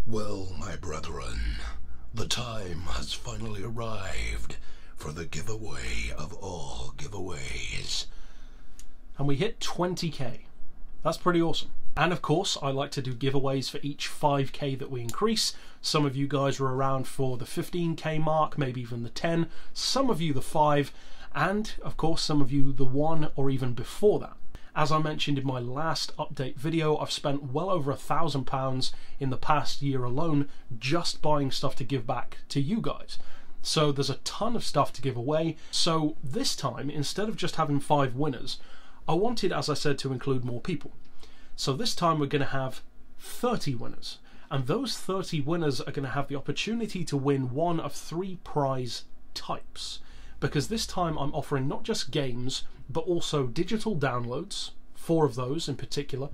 Well, my brethren, the time has finally arrived for the giveaway of all giveaways. And we hit 20k. That's pretty awesome. And of course, I like to do giveaways for each 5k that we increase. Some of you guys were around for the 15k mark, maybe even the 10. Some of you the 5, and of course some of you the 1 or even before that. As I mentioned in my last update video, I've spent well over £1,000 in the past year alone just buying stuff to give back to you guys. So there's a ton of stuff to give away. So this time, instead of just having 5 winners, I wanted, as I said, to include more people. So this time we're going to have 30 winners. And those 30 winners are going to have the opportunity to win one of 3 prize types. Because this time I'm offering not just games, but also digital downloads, 4 of those in particular,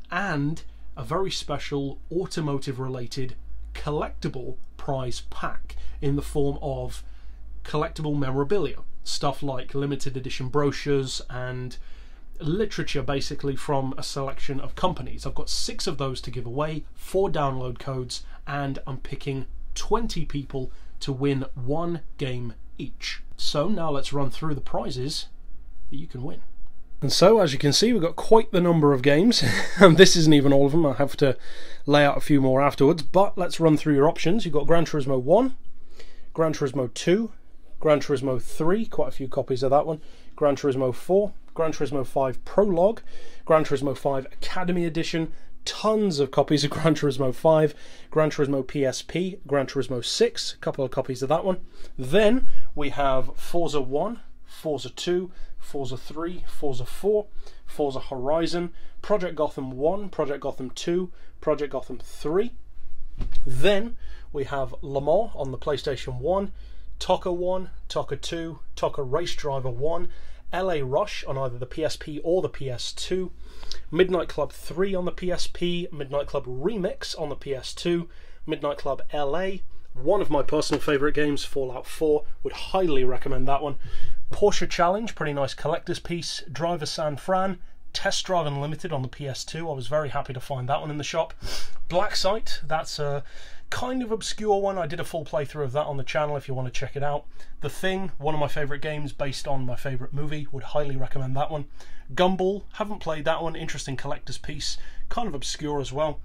and a very special automotive related collectible prize pack in the form of collectible memorabilia, stuff like limited edition brochures and literature basically from a selection of companies. I've got 6 of those to give away, 4 download codes, and I'm picking 20 people to win 1 game each. So now let's run through the prizes that you can win. And so, as you can see, we've got quite the number of games, and this isn't even all of them. I have to lay out a few more afterwards, but let's run through your options. You've got Gran Turismo 1, Gran Turismo 2, Gran Turismo 3, quite a few copies of that one, Gran Turismo 4, Gran Turismo 5 Prologue, Gran Turismo 5 Academy Edition, tons of copies of Gran Turismo 5, Gran Turismo PSP, Gran Turismo 6, a couple of copies of that one. Then we have Forza 1, Forza 2, Forza 3, Forza 4, Forza Horizon, Project Gotham 1, Project Gotham 2, Project Gotham 3. Then we have Le Mans on the PlayStation 1, TOCA 1, TOCA 2, TOCA Race Driver 1, LA Rush on either the PSP or the PS2, Midnight Club 3 on the PSP, Midnight Club Remix on the PS2, Midnight Club LA, one of my personal favourite games, Fallout 4, would highly recommend that one, Porsche Challenge, pretty nice collector's piece, Driver San Fran, Test Drive Unlimited on the PS2, I was very happy to find that one in the shop, Black Site, that's a kind of obscure one. I did a full playthrough of that on the channel if you want to check it out. The Thing, one of my favourite games based on my favourite movie, would highly recommend that one. Gumball, haven't played that one, interesting collector's piece, kind of obscure as well.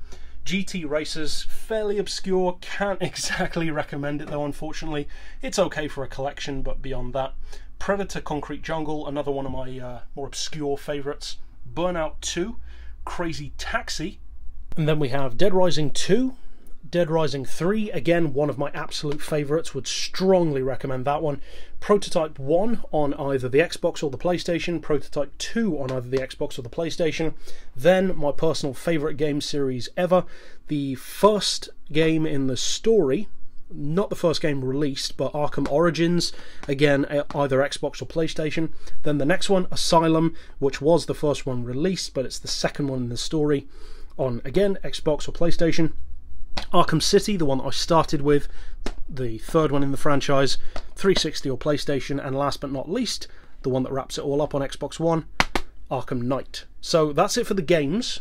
GT Racers, fairly obscure, can't exactly recommend it though unfortunately. It's okay for a collection, but beyond that. Predator Concrete Jungle, another one of my more obscure favourites. Burnout 2, Crazy Taxi, and then we have Dead Rising 2, Dead Rising 3, again one of my absolute favourites, would strongly recommend that one. Prototype 1 on either the Xbox or the PlayStation, Prototype 2 on either the Xbox or the PlayStation. Then my personal favourite game series ever, the first game in the story, not the first game released, but Arkham Origins, again either Xbox or PlayStation. Then the next one, Asylum, which was the first one released, but it's the second one in the story on, again, Xbox or PlayStation. Arkham City, the one that I started with, the third one in the franchise, 360 or PlayStation, and last but not least, the one that wraps it all up on Xbox One, Arkham Knight. So that's it for the games.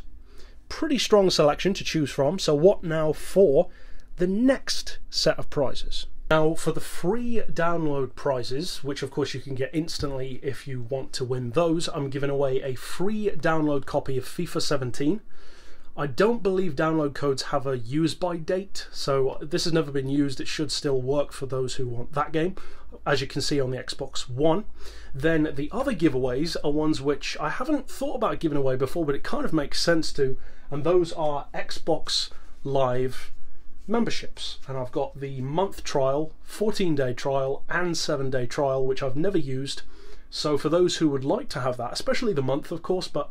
Pretty strong selection to choose from. So what now for the next set of prizes? Now for the free download prizes, which of course you can get instantly if you want to win those, I'm giving away a free download copy of FIFA 17. I don't believe download codes have a use by date, so this has never been used. It should still work for those who want that game, as you can see on the Xbox One. Then the other giveaways are ones which I haven't thought about giving away before, but it kind of makes sense to, and those are Xbox Live memberships. And I've got the month trial, 14-day trial, and 7-day trial, which I've never used. So for those who would like to have that, especially the month, of course, but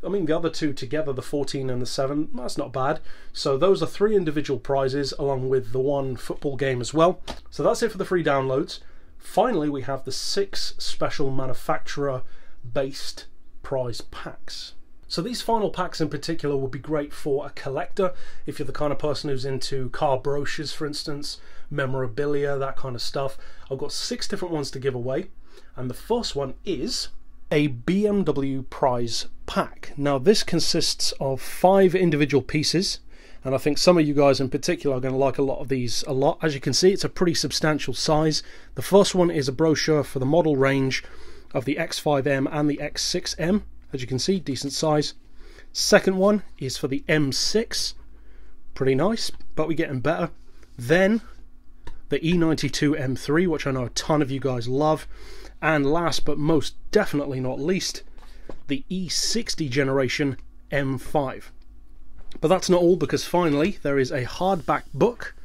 I mean, the other two together, the 14 and the 7, that's not bad. So those are 3 individual prizes, along with the 1 football game as well. So that's it for the free downloads. Finally, we have the 6 special manufacturer-based prize packs. So these final packs in particular would be great for a collector, if you're the kind of person who's into car brochures, for instance, memorabilia, that kind of stuff. I've got 6 different ones to give away, and the first one is a BMW prize pack. Now this consists of 5 individual pieces, and I think some of you guys in particular are going to like a lot of these a lot. As you can see, it's a pretty substantial size. The first one is a brochure for the model range of the X5M and the X6M. As you can see, decent size. Second one is for the M6, pretty nice, but we're getting better. Then the E92 M3, which I know a ton of you guys love. And last but most definitely not least, the E60 generation M5. But that's not all, because finally there is a hardback book,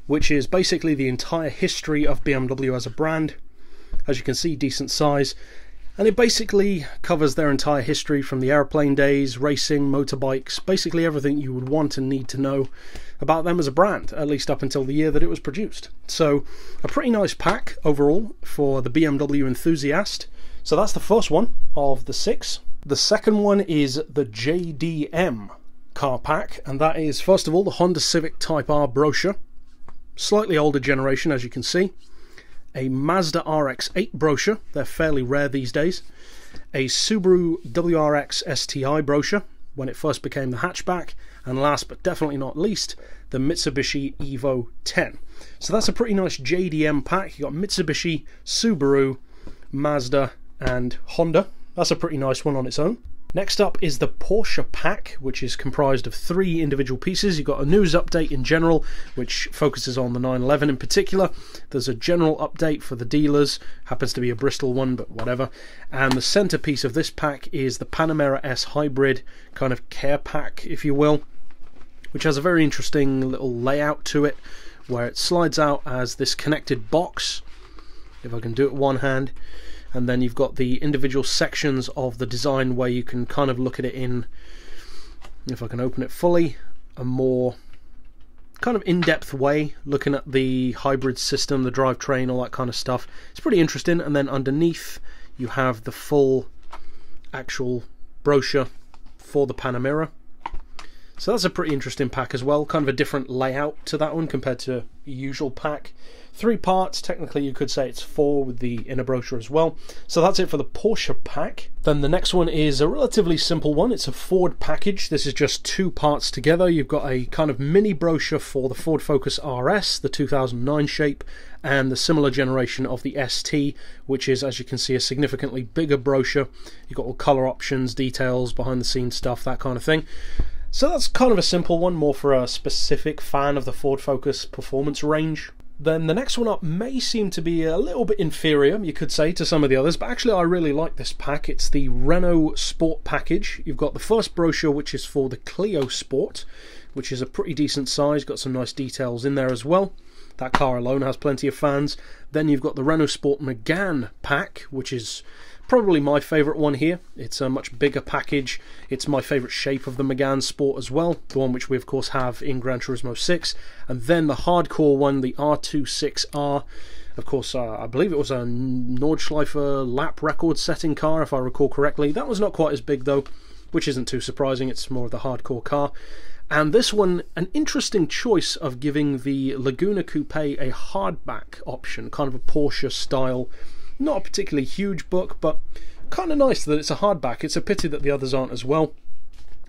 which is basically the entire history of BMW as a brand. As you can see, decent size. And it basically covers their entire history from the airplane days, racing, motorbikes, basically everything you would want and need to know about them as a brand, at least up until the year that it was produced. So a pretty nice pack overall for the BMW enthusiast. So that's the first one of the 6. The second one is the JDM car pack, and that is first of all the Honda Civic Type R brochure, slightly older generation as you can see. A Mazda RX-8 brochure, they're fairly rare these days. A Subaru WRX STI brochure, when it first became the hatchback. And last but definitely not least, the Mitsubishi Evo 10. So that's a pretty nice JDM pack. You've got Mitsubishi, Subaru, Mazda and Honda. That's a pretty nice one on its own. Next up is the Porsche pack, which is comprised of 3 individual pieces. You've got a news update in general, which focuses on the 911 in particular. There's a general update for the dealers, happens to be a Bristol one, but whatever. And the centerpiece of this pack is the Panamera S Hybrid kind of care pack, if you will, which has a very interesting little layout to it, where it slides out as this connected box, if I can do it with one hand. And then you've got the individual sections of the design where you can kind of look at it in, if I can open it fully, a more kind of in-depth way, looking at the hybrid system, the drivetrain, all that kind of stuff. It's pretty interesting. And then underneath you have the full actual brochure for the Panamera. So that's a pretty interesting pack as well, kind of a different layout to that one compared to the usual pack. 3 parts, technically you could say it's 4 with the inner brochure as well. So that's it for the Porsche pack. Then the next one is a relatively simple one. It's a Ford package. This is just 2 parts together. You've got a kind of mini brochure for the Ford Focus RS, the 2009 shape, and the similar generation of the ST, which is, as you can see, a significantly bigger brochure. You've got all colour options, details, behind the scenes stuff, that kind of thing. So that's kind of a simple one, more for a specific fan of the Ford Focus performance range. Then the next one up may seem to be a little bit inferior, you could say, to some of the others, but actually I really like this pack. It's the Renault Sport package. You've got the first brochure, which is for the Clio Sport, which is a pretty decent size, got some nice details in there as well. That car alone has plenty of fans. Then you've got the Renault Sport Megane pack, which is probably my favourite one here. It's a much bigger package. It's my favourite shape of the Megane Sport as well, the one which we of course have in Gran Turismo 6. And then the hardcore one, the R26R. Of course, I believe it was a Nordschleifer lap record setting car, if I recall correctly. That was not quite as big though, which isn't too surprising. It's more of the hardcore car. And this one, an interesting choice of giving the Laguna Coupe a hardback option, kind of a Porsche style. Not a particularly huge book, but kind of nice that it's a hardback. It's a pity that the others aren't as well.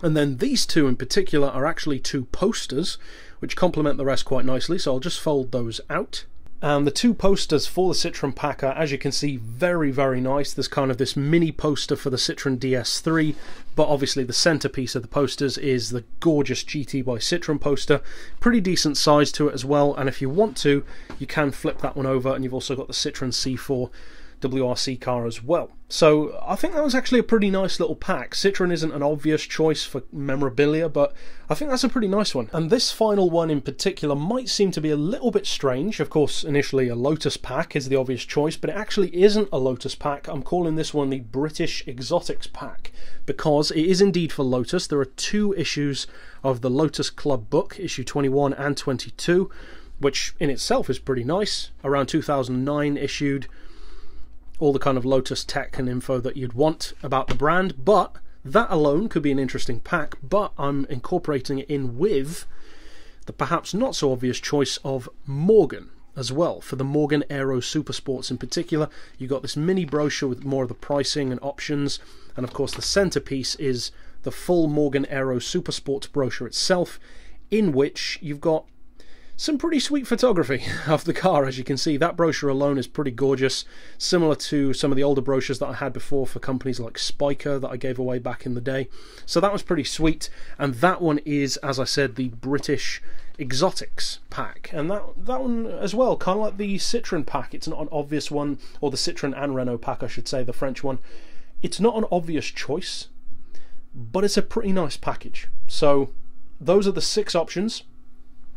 And then these 2 in particular are actually 2 posters, which complement the rest quite nicely, so I'll just fold those out. And the 2 posters for the Citroen pack are, as you can see, very, very nice. There's kind of this mini poster for the Citroen DS3, but obviously the centerpiece of the posters is the gorgeous GT by Citroen poster. Pretty decent size to it as well, and if you want to, you can flip that one over, and you've also got the Citroen C4 WRC car as well. So I think that was actually a pretty nice little pack. Citroen isn't an obvious choice for memorabilia, but I think that's a pretty nice one. And this final one in particular might seem to be a little bit strange. Of course, initially a Lotus pack is the obvious choice, but it actually isn't a Lotus pack. I'm calling this one the British Exotics pack, because it is indeed for Lotus. There are 2 issues of the Lotus Club book, issue 21 and 22, which in itself is pretty nice. Around 2009 issued, all the kind of Lotus tech and info that you'd want about the brand, but that alone could be an interesting pack. But I'm incorporating it in with the perhaps not so obvious choice of Morgan as well, for the Morgan Aero Supersports in particular. You got this mini brochure with more of the pricing and options, and of course the centerpiece is the full Morgan Aero Supersports brochure itself in which you've got some pretty sweet photography of the car. As you can see, that brochure alone is pretty gorgeous, similar to some of the older brochures that I had before for companies like Spiker that I gave away back in the day. So that was pretty sweet, and that one is, as I said, the British Exotics pack, and that one as well, kind of like the Citroen pack. It's not an obvious one, or the Citroen and Renault pack, I should say, the French one. It's not an obvious choice, but it's a pretty nice package. So those are the 6 options.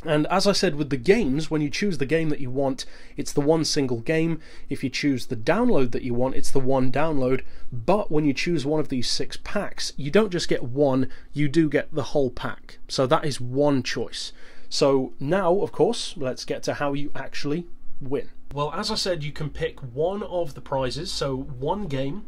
And as I said with the games, when you choose the game that you want, it's the one single game. If you choose the download that you want, it's the one download. But when you choose one of these 6 packs, you don't just get one, you do get the whole pack. So that is one choice. So now, of course, let's get to how you actually win. Well, as I said, you can pick one of the prizes. So one game,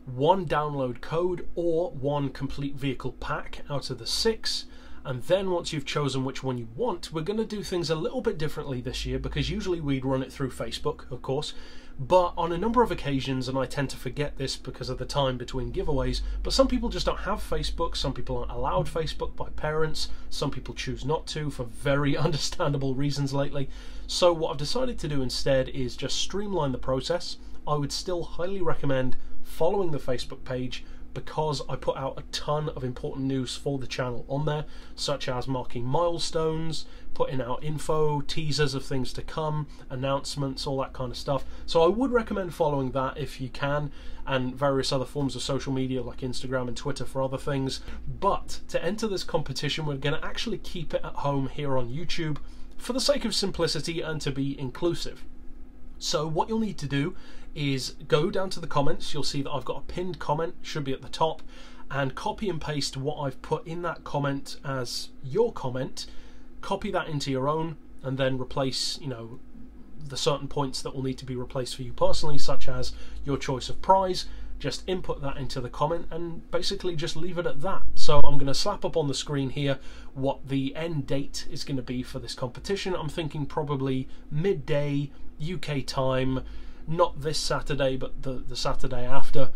one download code, or one complete vehicle pack out of the 6. And then once you've chosen which one you want, we're going to do things a little bit differently this year, because usually we'd run it through Facebook, of course, but on a number of occasions, and I tend to forget this because of the time between giveaways, but some people just don't have Facebook, some people aren't allowed Facebook by parents, some people choose not to for very understandable reasons lately. So what I've decided to do instead is just streamline the process. I would still highly recommend following the Facebook page, because I put out a ton of important news for the channel on there, such as marking milestones, putting out info, teasers of things to come, announcements, all that kind of stuff. So I would recommend following that if you can, and various other forms of social media like Instagram and Twitter for other things. But to enter this competition, we're going to actually keep it at home here on YouTube for the sake of simplicity and to be inclusive. So what you'll need to do is go down to the comments. You'll see that I've got a pinned comment, should be at the top, and copy and paste what I've put in that comment as your comment, copy that into your own, and then replace, you know, the certain points that will need to be replaced for you personally, such as your choice of prize. Just input that into the comment and basically just leave it at that. So I'm going to slap up on the screen here what the end date is going to be for this competition. I'm thinking probably midday UK time, not this Saturday but the Saturday after,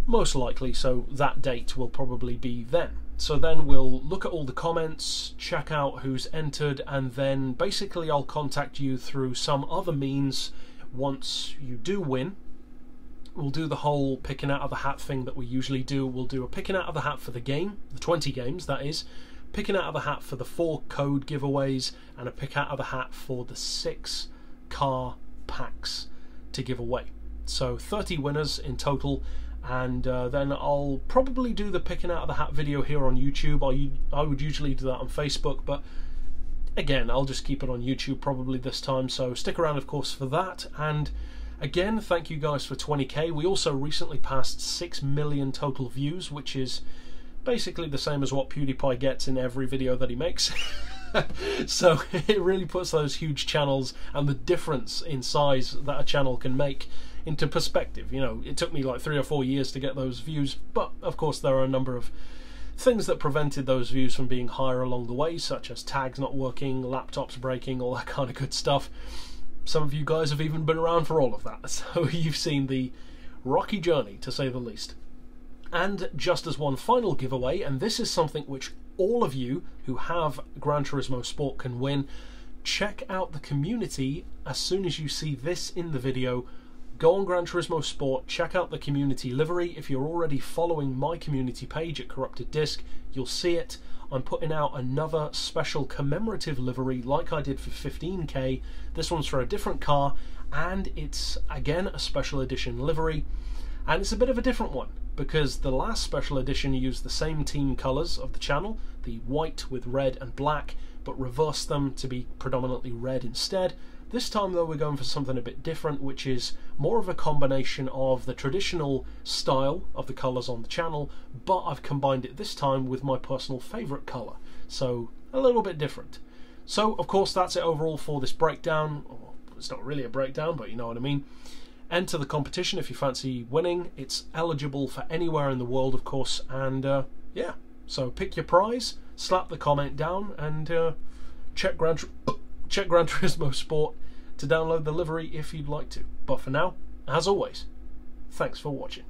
most likely, so that date will probably be then. So then we'll look at all the comments, check out who's entered, and then basically I'll contact you through some other means once you do win. We'll do the whole picking out of the hat thing that we usually do. We'll do a picking out of the hat for the game, the 20 games that is, picking out of the hat for the 4 code giveaways, and a pick out of the hat for the 6 car packs to give away. So 30 winners in total, and then I'll probably do the picking out of the hat video here on YouTube. I would usually do that on Facebook, but again, I'll just keep it on YouTube probably this time, so stick around of course for that. And again, thank you guys for 20k. We also recently passed 6 million total views, which is basically the same as what PewDiePie gets in every video that he makes. So it really puts those huge channels and the difference in size that a channel can make into perspective. You know, it took me like 3 or 4 years to get those views, but of course there are a number of things that prevented those views from being higher along the way, such as tags not working, laptops breaking, all that kind of good stuff. Some of you guys have even been around for all of that, so you've seen the rocky journey, to say the least. And just as one final giveaway, and this is something which all of you who have Gran Turismo Sport can win, check out the community as soon as you see this in the video. Go on Gran Turismo Sport, check out the community livery. If you're already following my community page at Corrupted Disc, you'll see it. I'm putting out another special commemorative livery like I did for 15k. This one's for a different car, and it's again a special edition livery, and it's a bit of a different one because the last special edition used the same team colours of the channel, the white with red and black, but reversed them to be predominantly red instead. This time though we're going for something a bit different, which is more of a combination of the traditional style of the colours on the channel, but I've combined it this time with my personal favourite colour, so a little bit different. So of course that's it overall for this breakdown. Well, it's not really a breakdown, but you know what I mean. Enter the competition if you fancy winning. It's eligible for anywhere in the world of course, and yeah, so pick your prize, slap the comment down, and check Gran Turismo Sport to download the livery if you'd like to. But for now, as always, thanks for watching.